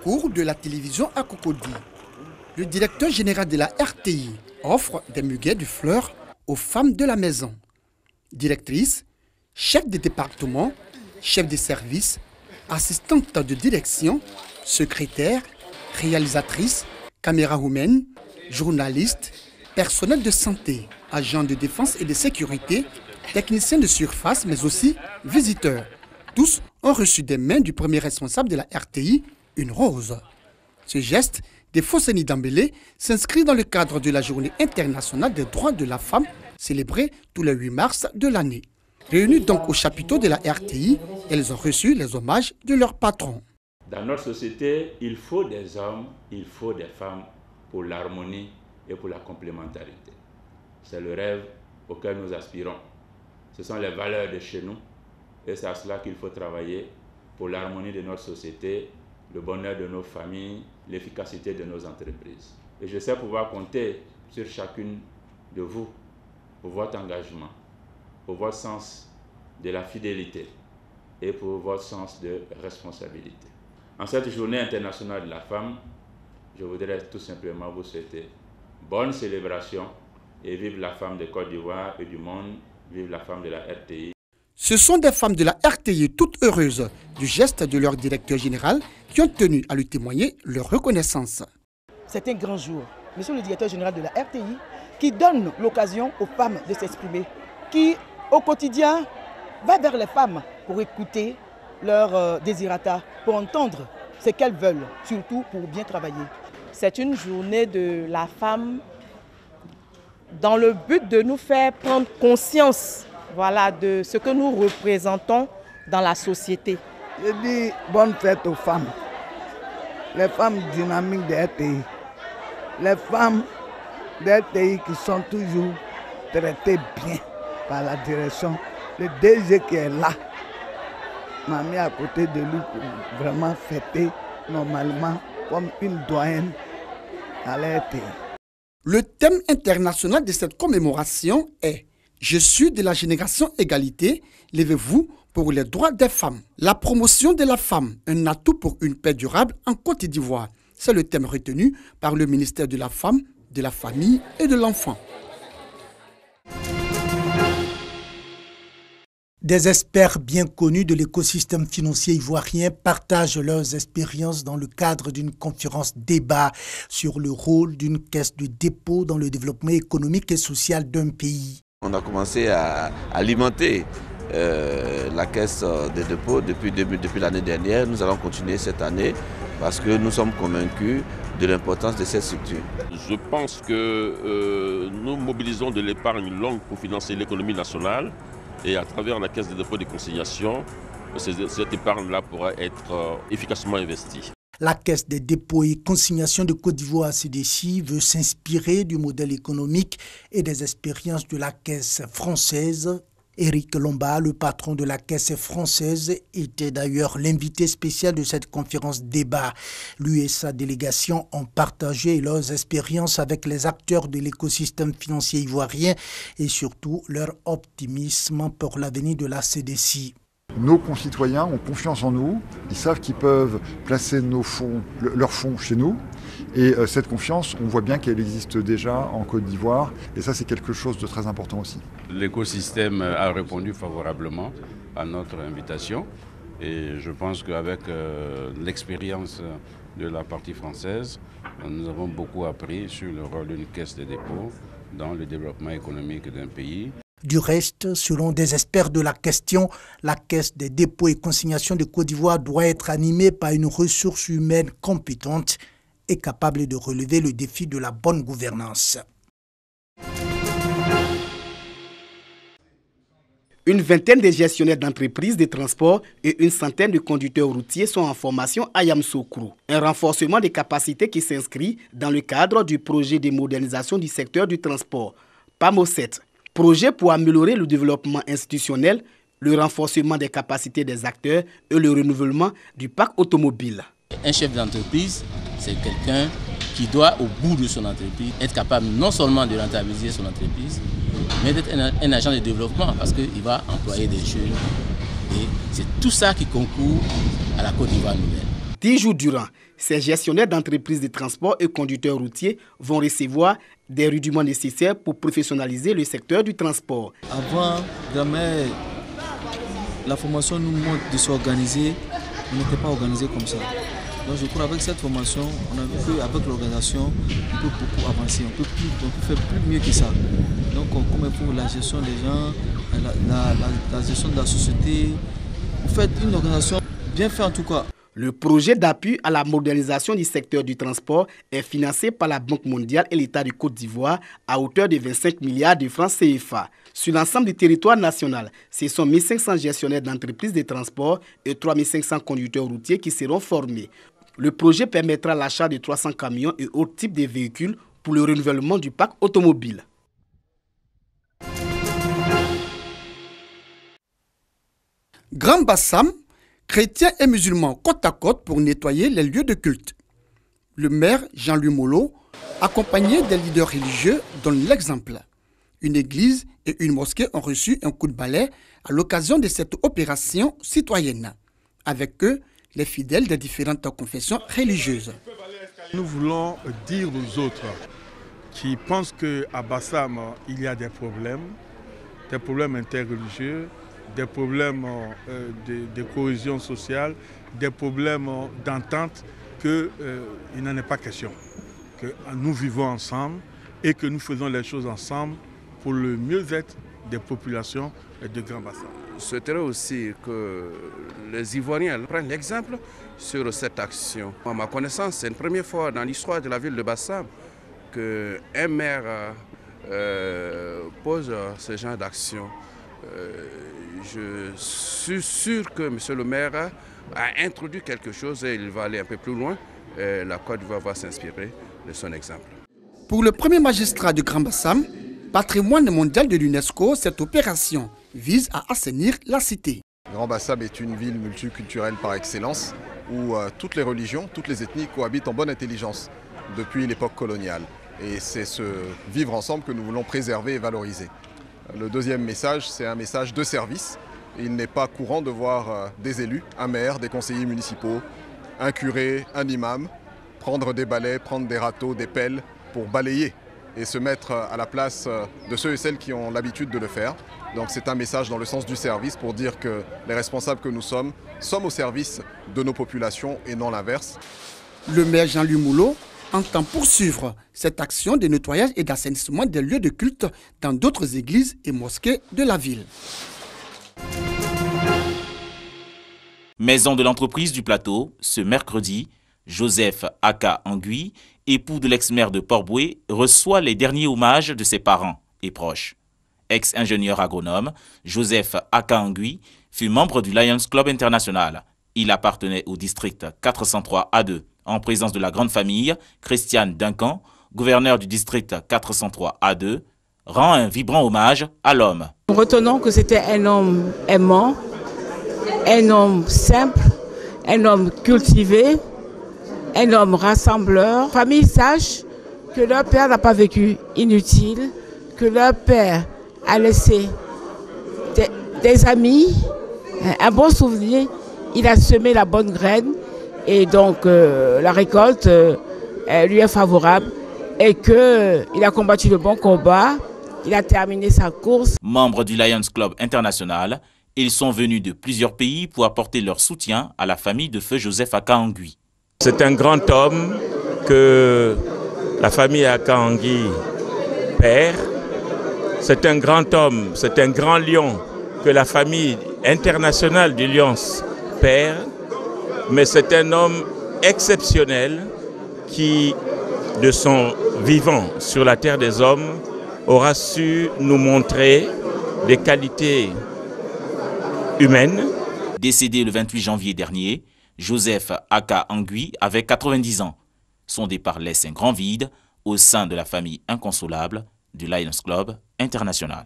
cours de la télévision à Cocody. Le directeur général de la RTI offre des muguets de fleurs aux femmes de la maison. Directrice, chef de département, chef de service, assistante de direction, secrétaire, réalisatrice, camérawoman, journaliste, personnel de santé, agent de défense et de sécurité, techniciens de surface, mais aussi visiteurs. Tous ont reçu des mains du premier responsable de la RTI une rose. Ce geste de Fosseni Dambélé s'inscrit dans le cadre de la Journée internationale des droits de la femme, célébrée tous les 8 mars de l'année. Réunies donc au chapiteau de la RTI, elles ont reçu les hommages de leur patron. Dans notre société, il faut des hommes, il faut des femmes pour l'harmonie et pour la complémentarité. C'est le rêve auquel nous aspirons. Ce sont les valeurs de chez nous et c'est à cela qu'il faut travailler pour l'harmonie de notre société, le bonheur de nos familles, l'efficacité de nos entreprises. Et je sais pouvoir compter sur chacune de vous pour votre engagement, pour votre sens de la fidélité et pour votre sens de responsabilité. En cette journée internationale de la femme, je voudrais tout simplement vous souhaiter bonne célébration et vive la femme de Côte d'Ivoire et du monde, vive la femme de la RTI. Ce sont des femmes de la RTI toutes heureuses du geste de leur directeur général qui ont tenu à lui témoigner leur reconnaissance. C'est un grand jour. Monsieur le directeur général de la RTI qui donne l'occasion aux femmes de s'exprimer, qui au quotidien va vers les femmes pour écouter leurs désirata, pour entendre ce qu'elles veulent, surtout pour bien travailler. C'est une journée de la femme dans le but de nous faire prendre conscience, voilà, de ce que nous représentons dans la société. Je dis bonne fête aux femmes, les femmes dynamiques de RTI, les femmes de RTI qui sont toujours traitées bien par la direction. Le DG qui est là m'a mis à côté de lui pour vraiment fêter normalement comme une doyenne à la RTI. Le thème international de cette commémoration est « Je suis de la génération égalité, levez-vous pour les droits des femmes ». La promotion de la femme, un atout pour une paix durable en Côte d'Ivoire. C'est le thème retenu par le ministère de la Femme, de la Famille et de l'Enfant. Des experts bien connus de l'écosystème financier ivoirien partagent leurs expériences dans le cadre d'une conférence débat sur le rôle d'une caisse de dépôt dans le développement économique et social d'un pays. On a commencé à alimenter la caisse de dépôt depuis l'année dernière. Nous allons continuer cette année parce que nous sommes convaincus de l'importance de cette structure. Je pense que nous mobilisons de l'épargne longue pour financer l'économie nationale. Et à travers la caisse de dépôt de consignation, cette épargne-là pourra être efficacement investie. La caisse des dépôts et consignations de Côte d'Ivoire CDC veut s'inspirer du modèle économique et des expériences de la caisse française. Éric Lombard, le patron de la caisse française, était d'ailleurs l'invité spécial de cette conférence débat. Lui et sa délégation ont partagé leurs expériences avec les acteurs de l'écosystème financier ivoirien et surtout leur optimisme pour l'avenir de la CDC. Nos concitoyens ont confiance en nous, ils savent qu'ils peuvent placer leurs fonds chez nous. Et cette confiance, on voit bien qu'elle existe déjà en Côte d'Ivoire. Et ça, c'est quelque chose de très important aussi. L'écosystème a répondu favorablement à notre invitation. Et je pense qu'avec l'expérience de la partie française, nous avons beaucoup appris sur le rôle d'une caisse de dépôt dans le développement économique d'un pays. Du reste, selon des experts de la question, la caisse des dépôts et consignations de Côte d'Ivoire doit être animée par une ressource humaine compétente et capable de relever le défi de la bonne gouvernance. Une vingtaine de gestionnaires d'entreprises de transport et une centaine de conducteurs routiers sont en formation à Yamoussoukro. Un renforcement des capacités qui s'inscrit dans le cadre du projet de modernisation du secteur du transport, PAMO7. Projet pour améliorer le développement institutionnel, le renforcement des capacités des acteurs et le renouvellement du parc automobile. Un chef d'entreprise, c'est quelqu'un qui doit, au bout de son entreprise, être capable non seulement de rentabiliser son entreprise, mais d'être un agent de développement parce qu'il va employer des jeunes. Et c'est tout ça qui concourt à la Côte d'Ivoire nouvelle. 10 jours durant, ces gestionnaires d'entreprises de transport et conducteurs routiers vont recevoir des rudiments nécessaires pour professionnaliser le secteur du transport. Avant, jamais la formation nous montre de s'organiser, on n'était pas organisé comme ça. Donc je crois qu'avec cette formation, on a vu qu'avec l'organisation, on peut beaucoup avancer, on peut faire plus mieux que ça. Donc comme pour la gestion des gens, la gestion de la société, en fait une organisation bien faite en tout cas. Le projet d'appui à la modernisation du secteur du transport est financé par la Banque mondiale et l'État de Côte d'Ivoire à hauteur de 25 milliards de francs CFA. Sur l'ensemble du territoire national, ce sont 1500 gestionnaires d'entreprises de transport et 3500 conducteurs routiers qui seront formés. Le projet permettra l'achat de 300 camions et autres types de véhicules pour le renouvellement du parc automobile. Grand Bassam, chrétiens et musulmans côte à côte pour nettoyer les lieux de culte. Le maire Jean-Louis Molo, accompagné des leaders religieux, donne l'exemple. Une église et une mosquée ont reçu un coup de balai à l'occasion de cette opération citoyenne. Avec eux, les fidèles des différentes confessions religieuses. Nous voulons dire aux autres qui pensent qu'à Bassam, il y a des problèmes interreligieux, des problèmes de cohésion sociale, des problèmes d'entente, qu'il n'en est pas question. Que nous vivons ensemble et que nous faisons les choses ensemble pour le mieux-être des populations de Grand Bassam. Je souhaiterais aussi que les Ivoiriens prennent l'exemple sur cette action. À ma connaissance, c'est une première fois dans l'histoire de la ville de Bassam qu'un maire pose ce genre d'action. Je suis sûr que M. le maire a introduit quelque chose et il va aller un peu plus loin. La Côte d'Ivoire va s'inspirer de son exemple. Pour le premier magistrat de Grand Bassam, patrimoine mondial de l'UNESCO, cette opération vise à assainir la cité. Grand Bassam est une ville multiculturelle par excellence où toutes les religions, toutes les ethnies cohabitent en bonne intelligence depuis l'époque coloniale. Et c'est ce vivre ensemble que nous voulons préserver et valoriser. Le deuxième message, c'est un message de service. Il n'est pas courant de voir des élus, un maire, des conseillers municipaux, un curé, un imam, prendre des balais, prendre des râteaux, des pelles pour balayer et se mettre à la place de ceux et celles qui ont l'habitude de le faire. Donc c'est un message dans le sens du service pour dire que les responsables que nous sommes au service de nos populations et non l'inverse. Le maire Jean-Louis Molo entend poursuivre cette action de nettoyage et d'assainissement des lieux de culte dans d'autres églises et mosquées de la ville. Maison de l'entreprise du plateau, ce mercredi, Joseph Aka Angui, époux de l'ex-maire de Port-Boué, reçoit les derniers hommages de ses parents et proches. Ex-ingénieur agronome, Joseph Aka Angui fut membre du Lions Club International. Il appartenait au district 403A2, en présence de la grande famille, Christiane Duncan, gouverneur du district 403A2, rend un vibrant hommage à l'homme. Retenons que c'était un homme aimant, un homme simple, un homme cultivé, un homme rassembleur. La famille sache que leur père n'a pas vécu inutile, que leur père a laissé des amis, un bon souvenir, il a semé la bonne graine et donc la récolte lui est favorable et qu'il a combattu le bon combat, il a terminé sa course. Membre du Lions Club International, ils sont venus de plusieurs pays pour apporter leur soutien à la famille de feu Joseph Aka Angui. C'est un grand homme que la famille Aka Angui perd. C'est un grand homme, c'est un grand lion que la famille internationale du Lions perd. Mais c'est un homme exceptionnel qui, de son vivant sur la terre des hommes, aura su nous montrer des qualités humaines. Décédé le 28 janvier dernier, Joseph Aka Angui avait 90 ans. Son départ laisse un grand vide au sein de la famille inconsolable du Lions Club International.